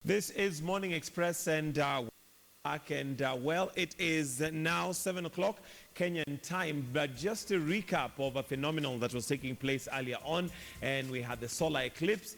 This is Morning Express well, it is now 7 o'clock Kenyan time, but just a recap of a phenomenon that was taking place earlier on, and we had the solar eclipse,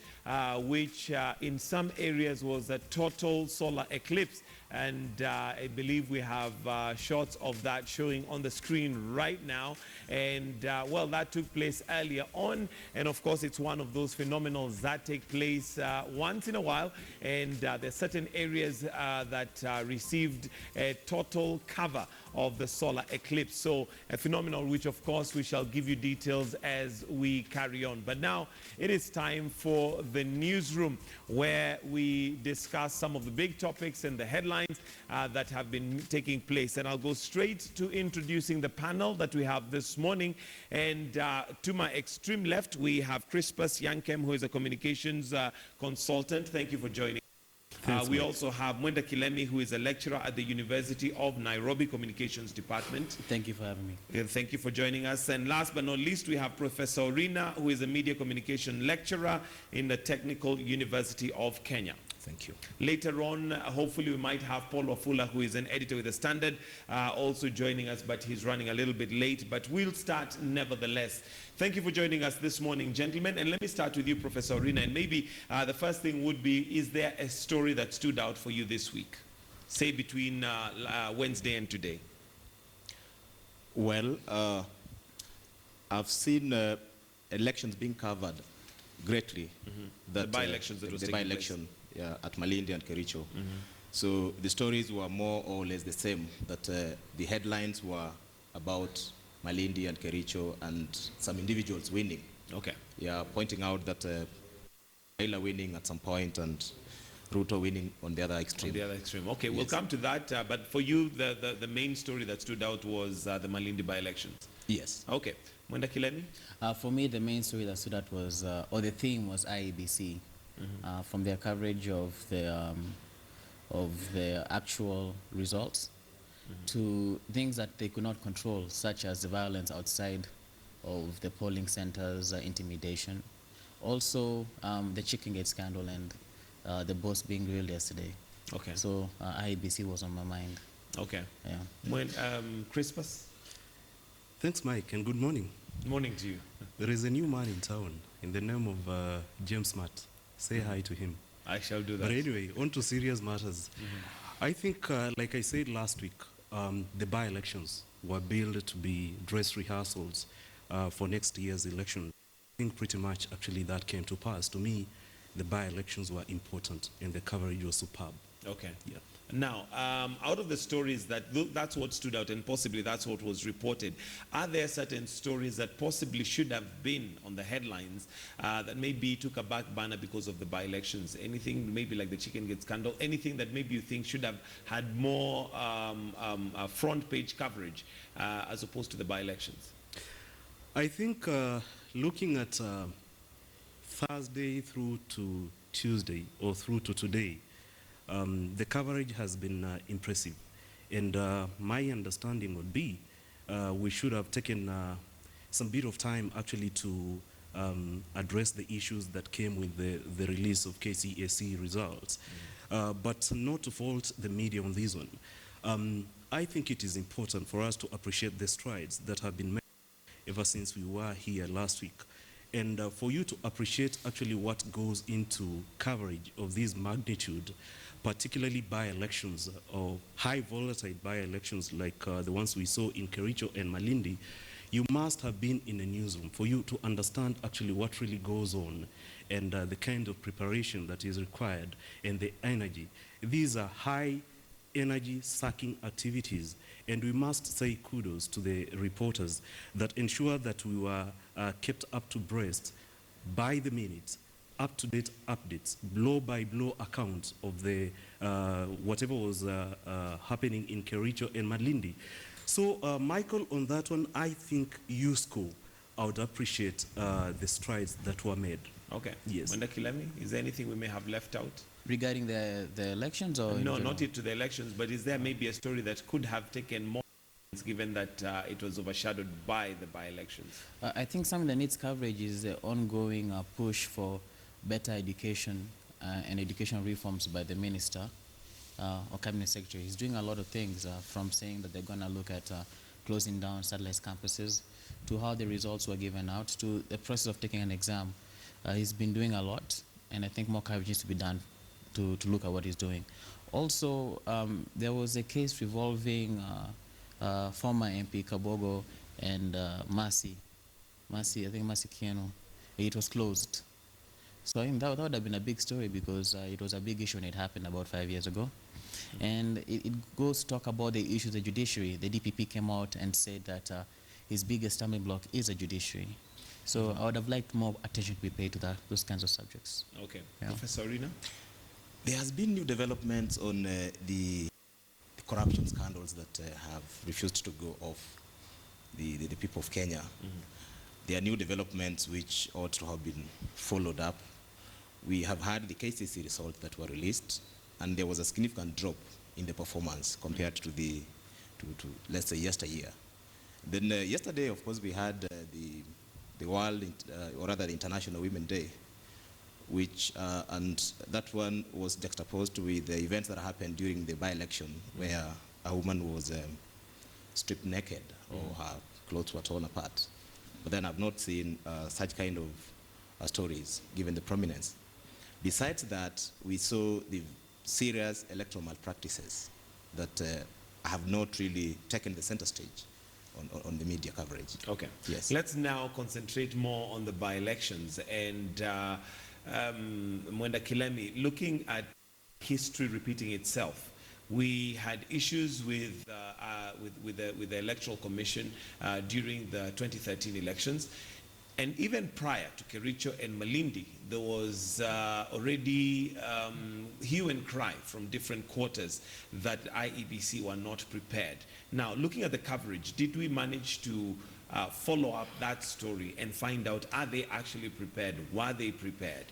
which in some areas was a total solar eclipse, and I believe we have shots of that showing on the screen right now, and well, that took place earlier on, and of course it's one of those phenomena that take place once in a while, and there's certain areas that received a total cover of the solar eclipse. So a phenomenon which of course we shall give you details as we carry on. But now it is time for the newsroom, where we discuss some of the big topics and the headlines that have been taking place. And I'll go straight to introducing the panel that we have this morning. And to my extreme left, we have Crispus Yankem, who is a communications consultant. Thank you for joining. We also have Mwenda Kilemi, who is a lecturer at the University of Nairobi Communications Department. Thank you for having me. And thank you for joining us. And last but not least, we have Professor Orina, who is a media communication lecturer in the Technical University of Kenya. Thank you. Later on, hopefully we might have Paul Wafula, who is an editor with The Standard, also joining us, but he's running a little bit late. But we'll start nevertheless. Thank you for joining us this morning, gentlemen. And let me start with you, Professor Orina. And maybe the first thing would be, is there a story that stood out for you this week, say between Wednesday and today? Well, I've seen elections being covered greatly. The by-elections that was taking place. Yeah, at Malindi and Kericho. So the stories were more or less the same, that the headlines were about Malindi and Kericho and some individuals winning. Okay. Yeah, pointing out that Raila winning at some point and Ruto winning on the other extreme. On the other extreme. Okay, yes. We'll come to that. But for you, the main story that stood out was the Malindi by-elections. Yes. Okay. Mwenda Kilemi? For me, the main story that stood out was, or the theme was IEBC. From their coverage of the actual results to things that they could not control, such as the violence outside of the polling centers, intimidation. Also, the Chicken Gate scandal and the boss being grilled yesterday. Okay. So IEBC was on my mind. Okay. Yeah. When Crispus? Thanks, Mike, and good morning. Morning to you. There is a new man in town in the name of James Matt. Say hi to him. I shall do that. But anyway, on to serious matters. I think, like I said last week, the by-elections were billed to be dress rehearsals for next year's election. I think pretty much actually that came to pass. To me, the by-elections were important and the coverage was superb. Okay. Yeah. Now, out of the stories that's what stood out, and possibly that's what was reported, are there certain stories that possibly should have been on the headlines that maybe took a back burner because of the by-elections? Anything maybe like the Chicken Gate scandal, anything that maybe you think should have had more front page coverage as opposed to the by-elections? I think looking at Thursday through to Tuesday or through to today, the coverage has been impressive, and my understanding would be we should have taken some bit of time actually to address the issues that came with the release of KCSE results, but not to fault the media on this one. I think it is important for us to appreciate the strides that have been made ever since we were here last week. And for you to appreciate actually what goes into coverage of this magnitude, particularly by-elections or high volatile by-elections like the ones we saw in Kericho and Malindi, you must have been in a newsroom for you to understand actually what really goes on and the kind of preparation that is required and the energy. These are high energy sucking activities, and we must say kudos to the reporters that ensure that we were kept up to breast by the minute, up-to-date updates, blow-by-blow accounts of the whatever was happening in Kericho and Malindi. So, Michael, on that one, I think USCO, I would appreciate the strides that were made. Okay. Yes. Mwenda Kilemi, is there anything we may have left out? Regarding the elections or? No, not into the elections, but is there maybe a story that could have taken more, given that it was overshadowed by the by-elections? I think something that needs coverage is the ongoing push for better education and education reforms by the minister or cabinet secretary. He's doing a lot of things, from saying that they're going to look at closing down satellite campuses, to how the results were given out, to the process of taking an exam. He's been doing a lot, and I think more coverage needs to be done to look at what he's doing. Also, there was a case revolving former MP Kabogo and Mercy, I think Mercy Kieno. It was closed. So I think that would have been a big story, because it was a big issue when it happened about 5 years ago. And it goes to talk about the issue of the judiciary. The DPP came out and said that his biggest stumbling block is the judiciary. So I would have liked more attention to be paid to those kinds of subjects. Okay. Yeah. Professor Rina? There has been new developments on the corruption scandals that have refused to go off the people of Kenya. There are new developments which ought to have been followed up. We have had the KCC results that were released, and there was a significant drop in the performance compared to let's say yesteryear. Then yesterday, of course, we had the World, or rather the International Women's Day, which and that one was juxtaposed with the events that happened during the by-election, where a woman was stripped naked, or her clothes were torn apart. But then I've not seen such kind of stories given the prominence. Besides that, we saw the serious electoral malpractices that have not really taken the center stage on the media coverage. Okay. Yes. Let's now concentrate more on the by-elections. And Mwenda Kilemi, looking at history repeating itself, we had issues with the Electoral Commission during the 2013 elections. And even prior to Kericho and Malindi, there was already hue and cry from different quarters that IEBC were not prepared. Now, looking at the coverage, did we manage to follow up that story and find out, are they actually prepared? Were they prepared?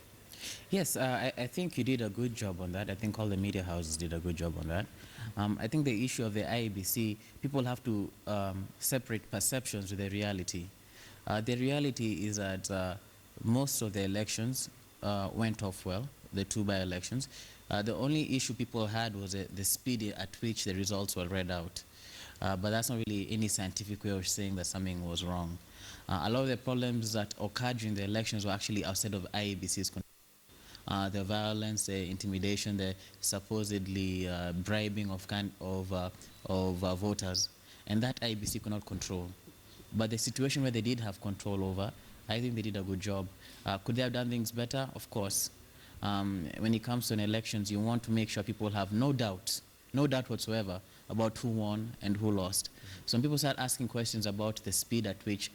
Yes, I think you did a good job on that. I think all the media houses did a good job on that. I think the issue of the IEBC, people have to separate perceptions with the reality. The reality is that most of the elections went off well, the two by-elections. The only issue people had was the speed at which the results were read out. But that's not really any scientific way of saying that something was wrong. A lot of the problems that occurred during the elections were actually outside of IEBC's control. The violence, the intimidation, the supposedly bribing of voters, and that IEBC could not control. But the situation where they did have control over, I think they did a good job. Could they have done things better? Of course. When it comes to an elections, you want to make sure people have no doubt whatsoever about who won and who lost. Some people start asking questions about the speed at which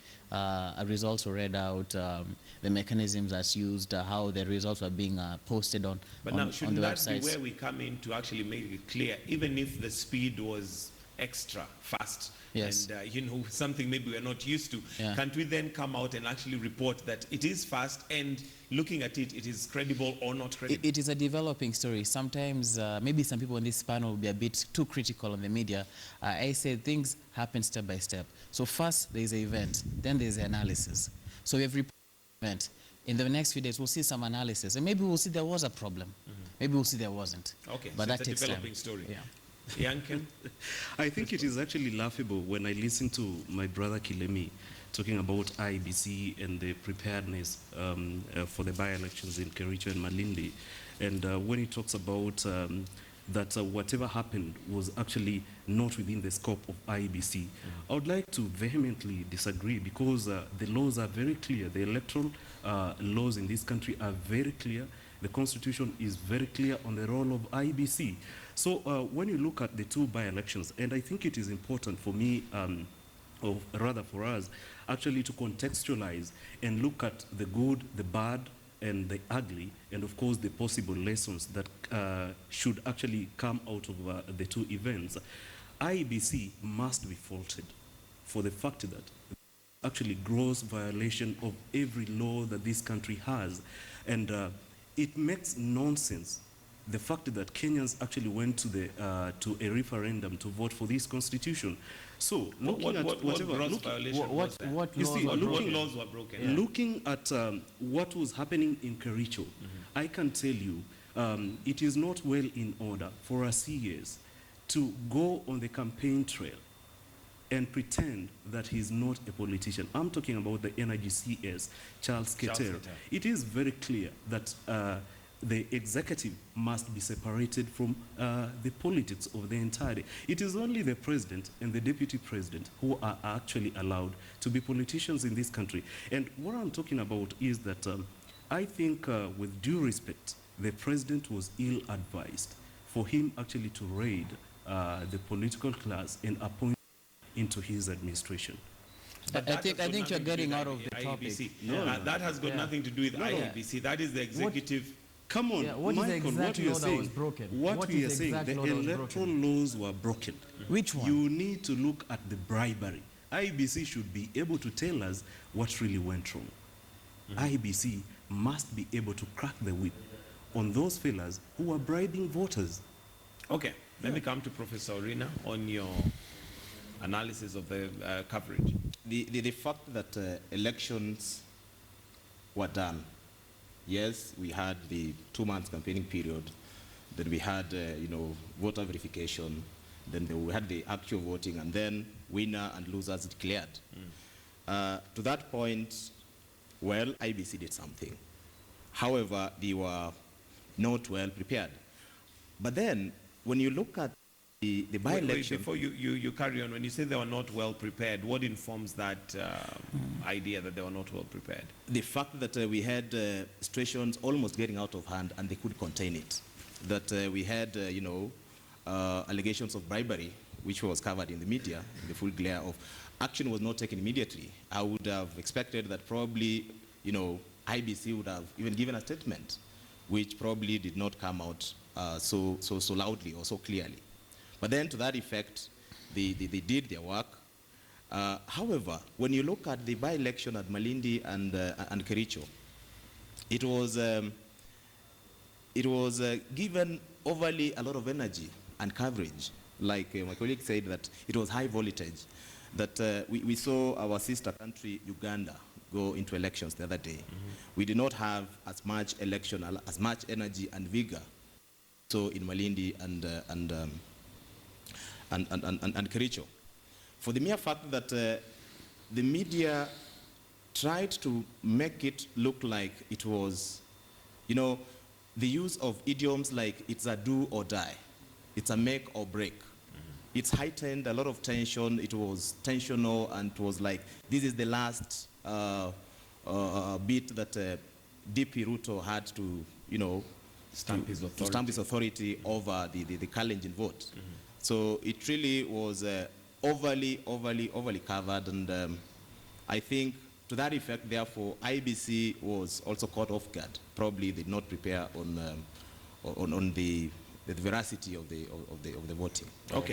results were read out, the mechanisms that's used, how the results were being posted on the websites. But now, shouldn't that be where we come in to actually make it clear, even if the speed was extra fast, yes, and something maybe we're not used to, yeah, can't we then come out and actually report that it is fast, and looking at it, it is credible or not credible? It is a developing story. Sometimes maybe some people in this panel will be a bit too critical on the media. I say things happen step by step. So first there's an event, then there's the analysis. So every event, in the next few days we'll see some analysis, and maybe we'll see there was a problem. Maybe we'll see there wasn't. Okay, but so that it's a takes developing time. story. Yeah. Yankin? I think it is actually laughable when I listen to my brother Kilemi talking about IBC and the preparedness for the by-elections in Kericho and Malindi. And when he talks about that whatever happened was actually not within the scope of IEBC. I would like to vehemently disagree, because the laws are very clear. The electoral laws in this country are very clear. The Constitution is very clear on the role of IEBC. So when you look at the two by-elections, and I think it is important for me, or rather for us, actually to contextualize and look at the good, the bad, and the ugly, and of course the possible lessons that should actually come out of the two events. IEBC must be faulted for the fact that actually gross violation of every law that this country has. And it makes nonsense the fact that Kenyans actually went to a referendum to vote for this constitution. So looking at whatever, what laws were broken? Looking at what was happening in Kericho, I can tell you it is not well in order for a CS to go on the campaign trail and pretend that he's not a politician. I'm talking about the energy CS, Charles Keter. It is very clear that the executive must be separated from the politics of the entirety. It is only the president and the deputy president who are actually allowed to be politicians in this country. And what I'm talking about is that I think, with due respect, the president was ill-advised for him actually to raid the political class and appoint into his administration. I think you're getting out of the topic. That has got nothing to do with IEBC. That is the executive. Come on, what Michael, is the what you are exact law that saying, was broken? what we are saying, the electoral laws were broken. Which one? You need to look at the bribery. IEBC should be able to tell us what really went wrong. IEBC must be able to crack the whip on those fellas who are bribing voters. Okay, let me come to Professor Orina on your analysis of the coverage. The fact that elections were done, yes, we had the 2 months campaigning period, then we had, voter verification, then we had the actual voting, and then winner and losers declared. To that point, well, IBC did something. However, they were not well prepared. But then, when you look at the by-election... Before you carry on, when you say they were not well prepared, what informs that idea that they were not well prepared? The fact that we had situations almost getting out of hand and they could contain it. That we had, allegations of bribery, which was covered in the media, in the full glare of action was not taken immediately. I would have expected that probably, IBC would have even given a statement, which probably did not come out so loudly or so clearly. But then to that effect, they did their work. However, when you look at the by-election at Malindi and Kericho, it was given overly a lot of energy and coverage. Like my colleague said, that it was high voltage. That we saw our sister country, Uganda, go into elections the other day. We did not have as much as much energy and vigor. So in Malindi and Kericho, for the mere fact that the media tried to make it look like it was, the use of idioms like it's a do or die, it's a make or break. It's heightened a lot of tension. It was tensional, and it was like this is the last bit that DP Ruto had to, Stamp his authority over the Kalenjin vote. So it really was overly covered, and I think to that effect, therefore, IBC was also caught off guard. Probably did not prepare on the veracity of the voting. Okay.